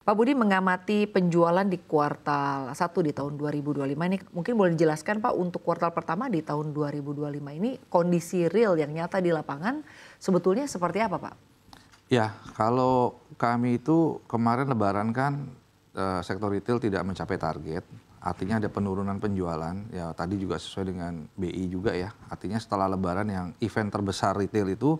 Pak Budi mengamati penjualan di kuartal 1 di tahun 2025 ini mungkin boleh dijelaskan Pak untuk kuartal pertama di tahun 2025 ini kondisi real yang nyata di lapangan sebetulnya seperti apa Pak? Ya, kalau kami itu kemarin Lebaran kan sektor retail tidak mencapai target, artinya ada penurunan penjualan. Ya tadi juga sesuai dengan BI juga ya, artinya setelah Lebaran yang event terbesar retail itu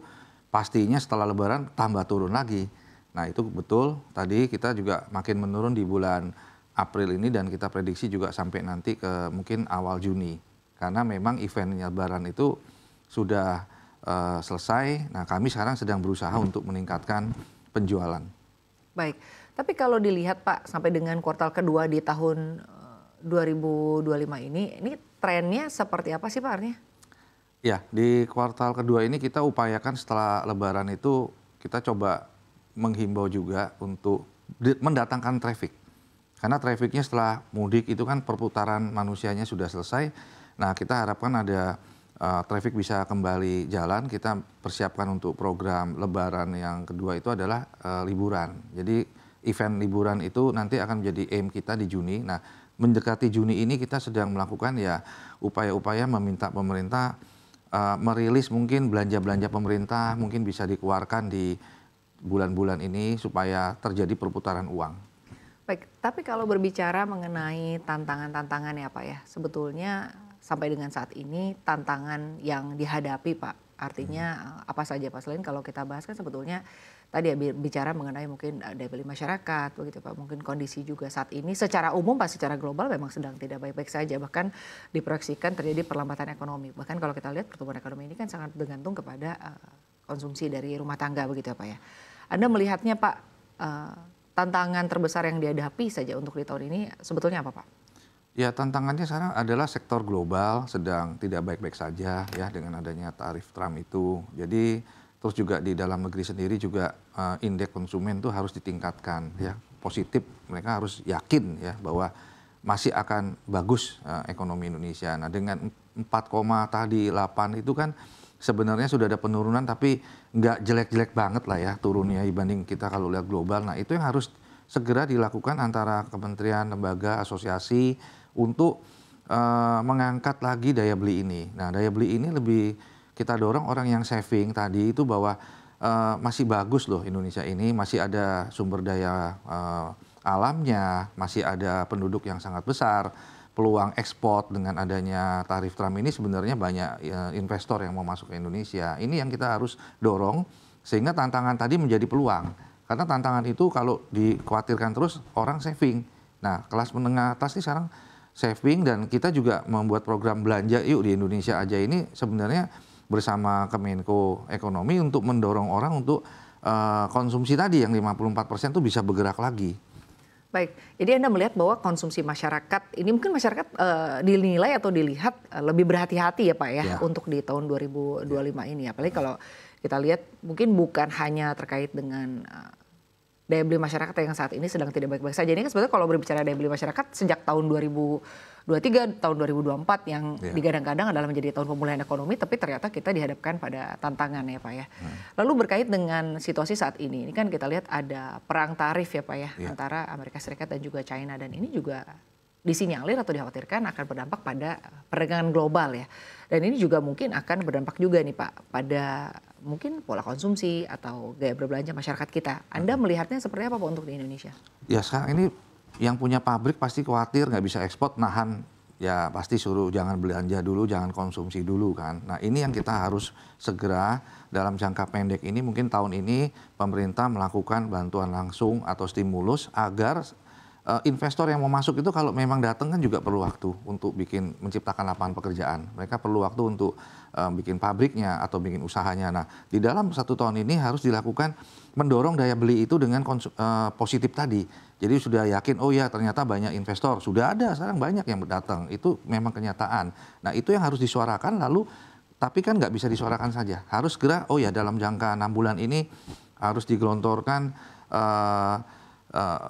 pastinya setelah Lebaran tambah turun lagi. Nah itu betul, tadi kita juga makin menurun di bulan April ini dan kita prediksi juga sampai nanti ke mungkin awal Juni. Karena memang event Lebaran itu sudah selesai, nah kami sekarang sedang berusaha untuk meningkatkan penjualan. Baik, tapi kalau dilihat Pak sampai dengan kuartal kedua di tahun 2025 ini trennya seperti apa sih Pak artinya? Ya, di kuartal kedua ini kita upayakan setelah Lebaran itu kita coba menghimbau juga untuk mendatangkan traffic. Karena trafficnya setelah mudik itu kan perputaran manusianya sudah selesai. Nah kita harapkan ada traffic bisa kembali jalan. Kita persiapkan untuk program Lebaran yang kedua itu adalah liburan. Jadi event liburan itu nanti akan menjadi aim kita di Juni. Nah mendekati Juni ini kita sedang melakukan ya upaya-upaya meminta pemerintah merilis mungkin belanja-belanja pemerintah mungkin bisa dikeluarkan di bulan-bulan ini supaya terjadi perputaran uang. Baik, tapi kalau berbicara mengenai tantangan-tantangan ya Pak ya, sebetulnya sampai dengan saat ini tantangan yang dihadapi Pak, artinya apa saja Pak? Selain kalau kita bahas kan sebetulnya tadi ya bicara mengenai mungkin daya beli masyarakat begitu Pak, mungkin kondisi juga saat ini secara umum Pak, secara global memang sedang tidak baik-baik saja, bahkan diproyeksikan terjadi perlambatan ekonomi. Bahkan kalau kita lihat pertumbuhan ekonomi ini kan sangat bergantung kepada konsumsi dari rumah tangga begitu ya Pak ya. Anda melihatnya Pak, tantangan terbesar yang dihadapi saja untuk di tahun ini sebetulnya apa Pak? Ya tantangannya sekarang adalah sektor global sedang tidak baik-baik saja ya dengan adanya tarif Trump itu. Jadi terus juga di dalam negeri sendiri juga indeks konsumen itu harus ditingkatkan ya, positif, mereka harus yakin ya bahwa masih akan bagus ekonomi Indonesia. Nah dengan 4, tadi 8 itu kan sebenarnya sudah ada penurunan tapi nggak jelek-jelek banget lah ya turunnya dibanding kita kalau lihat global. Nah itu yang harus segera dilakukan antara kementerian, lembaga, asosiasi untuk mengangkat lagi daya beli ini. Nah daya beli ini lebih kita dorong orang yang saving tadi itu bahwa masih bagus loh Indonesia ini, masih ada sumber daya alamnya, masih ada penduduk yang sangat besar, peluang ekspor dengan adanya tarif Trump ini sebenarnya banyak investor yang mau masuk ke Indonesia. Ini yang kita harus dorong sehingga tantangan tadi menjadi peluang. Karena tantangan itu kalau dikhawatirkan terus orang saving. Nah kelas menengah atas ini sekarang saving dan kita juga membuat program belanja yuk di Indonesia aja ini sebenarnya bersama Kemenko Ekonomi untuk mendorong orang untuk konsumsi tadi yang 54% itu bisa bergerak lagi. Baik, jadi Anda melihat bahwa konsumsi masyarakat, ini mungkin masyarakat dinilai atau dilihat lebih berhati-hati ya Pak ya, untuk di tahun 2025 ini. Apalagi kalau kita lihat mungkin bukan hanya terkait dengan daya beli masyarakat yang saat ini sedang tidak baik-baik saja. Ini kan sebetulnya kalau berbicara daya beli masyarakat sejak tahun 2023, tahun 2024 yang digadang-gadang adalah menjadi tahun pemulihan ekonomi, tapi ternyata kita dihadapkan pada tantangan ya Pak ya. Lalu berkait dengan situasi saat ini kan kita lihat ada perang tarif ya Pak ya, antara Amerika Serikat dan juga China, dan ini juga disinyalir atau dikhawatirkan akan berdampak pada perdagangan global ya. Dan ini juga mungkin akan berdampak juga nih Pak pada mungkin pola konsumsi atau gaya berbelanja masyarakat kita. Anda melihatnya seperti apa Pak untuk di Indonesia? Ya sekarang ini yang punya pabrik pasti khawatir nggak bisa ekspor, nahan ya pasti suruh jangan belanja dulu, jangan konsumsi dulu kan. Nah ini yang kita harus segera dalam jangka pendek ini mungkin tahun ini pemerintah melakukan bantuan langsung atau stimulus agar investor yang mau masuk itu kalau memang datang kan juga perlu waktu untuk menciptakan lapangan pekerjaan. Mereka perlu waktu untuk bikin pabriknya atau bikin usahanya. Nah di dalam 1 tahun ini harus dilakukan mendorong daya beli itu dengan positif tadi. Jadi sudah yakin oh ya ternyata banyak investor, sudah ada sekarang banyak yang datang, itu memang kenyataan. Nah itu yang harus disuarakan lalu tapi kan nggak bisa disuarakan saja. Harus segera oh ya dalam jangka 6 bulan ini harus digelontorkan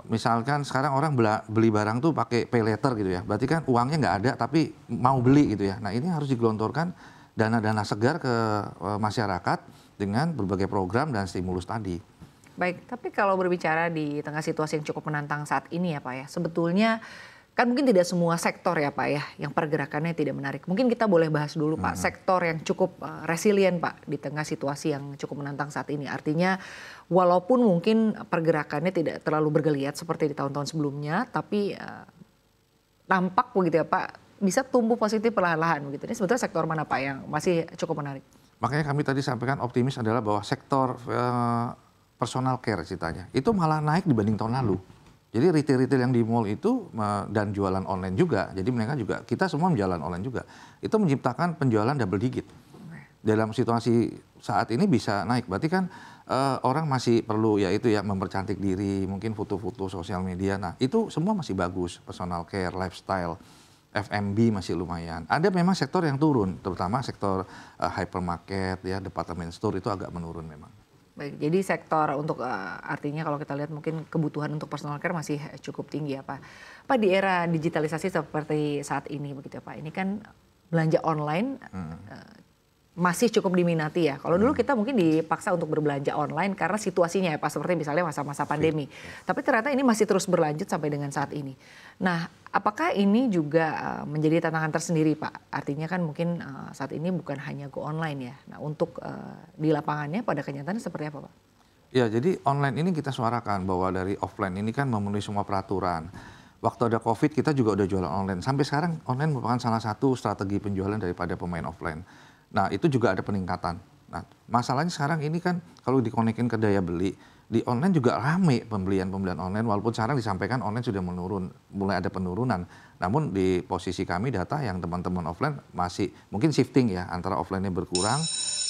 misalkan sekarang orang beli barang tuh pakai pay later gitu ya, berarti kan uangnya nggak ada tapi mau beli gitu ya. Nah ini harus digelontorkan dana-dana segar ke masyarakat dengan berbagai program dan stimulus tadi. Baik, tapi kalau berbicara di tengah situasi yang cukup menantang saat ini ya Pak ya, sebetulnya kan mungkin tidak semua sektor ya Pak ya yang pergerakannya tidak menarik. Mungkin kita boleh bahas dulu Pak sektor yang cukup resilient Pak di tengah situasi yang cukup menantang saat ini. Artinya walaupun mungkin pergerakannya tidak terlalu bergeliat seperti di tahun-tahun sebelumnya, tapi nampak begitu ya Pak bisa tumbuh positif perlahan-lahan begitu. Ini sebetulnya sektor mana Pak yang masih cukup menarik? Makanya kami tadi sampaikan optimis adalah bahwa sektor personal care ceritanya itu malah naik dibanding tahun lalu. Jadi retail-retail yang di mall itu dan jualan online juga. Jadi mereka juga, kita semua menjualan online juga. Itu menciptakan penjualan double digit. Dalam situasi saat ini bisa naik. Berarti kan orang masih perlu ya itu ya mempercantik diri, mungkin foto-foto sosial media. Nah, itu semua masih bagus. Personal care, lifestyle, F&B masih lumayan. Ada memang sektor yang turun, terutama sektor hypermarket ya, department store itu agak menurun memang. Baik, jadi sektor untuk artinya kalau kita lihat mungkin kebutuhan untuk personal care masih cukup tinggi ya Pak. Pak, di era digitalisasi seperti saat ini begitu ya Pak, ini kan belanja online masih cukup diminati ya. Kalau dulu kita mungkin dipaksa untuk berbelanja online karena situasinya ya Pak, seperti misalnya masa-masa pandemi. Tapi ternyata ini masih terus berlanjut sampai dengan saat ini. Nah, apakah ini juga menjadi tantangan tersendiri Pak? Artinya kan mungkin saat ini bukan hanya go online ya. Nah, untuk di lapangannya pada kenyataannya seperti apa Pak? Ya, jadi online ini kita suarakan bahwa dari offline ini kan memenuhi semua peraturan. Waktu ada COVID kita juga udah jualan online. Sampai sekarang online merupakan salah satu strategi penjualan daripada pemain offline. Nah, itu juga ada peningkatan. Nah, masalahnya sekarang ini kan kalau dikonekin ke daya beli, di online juga rame pembelian online, walaupun sekarang disampaikan online sudah menurun, mulai ada penurunan. Namun di posisi kami data yang teman-teman offline masih mungkin shifting ya, antara offline-nya berkurang,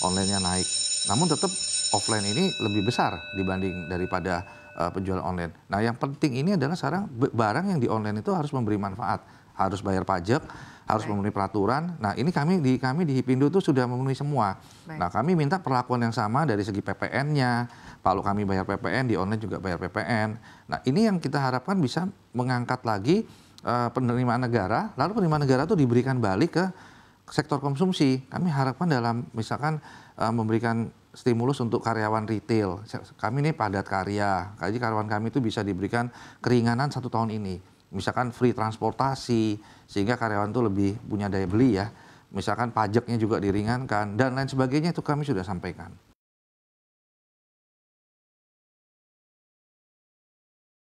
online-nya naik. Namun tetap offline ini lebih besar dibanding daripada penjualan online. Nah, yang penting ini adalah sekarang barang yang di online itu harus memberi manfaat, harus bayar pajak, harus memenuhi peraturan. Nah, ini kami di Hipindo itu sudah memenuhi semua. Baik. Nah, kami minta perlakuan yang sama dari segi PPN-nya. Kalau kami bayar PPN, di online juga bayar PPN. Nah, ini yang kita harapkan bisa mengangkat lagi penerimaan negara, lalu penerimaan negara itu diberikan balik ke sektor konsumsi. Kami harapkan dalam misalkan memberikan stimulus untuk karyawan retail. Kami ini padat karya, jadi karyawan kami itu bisa diberikan keringanan 1 tahun ini. Misalkan free transportasi, sehingga karyawan itu lebih punya daya beli ya. Misalkan pajaknya juga diringankan, dan lain sebagainya itu kami sudah sampaikan.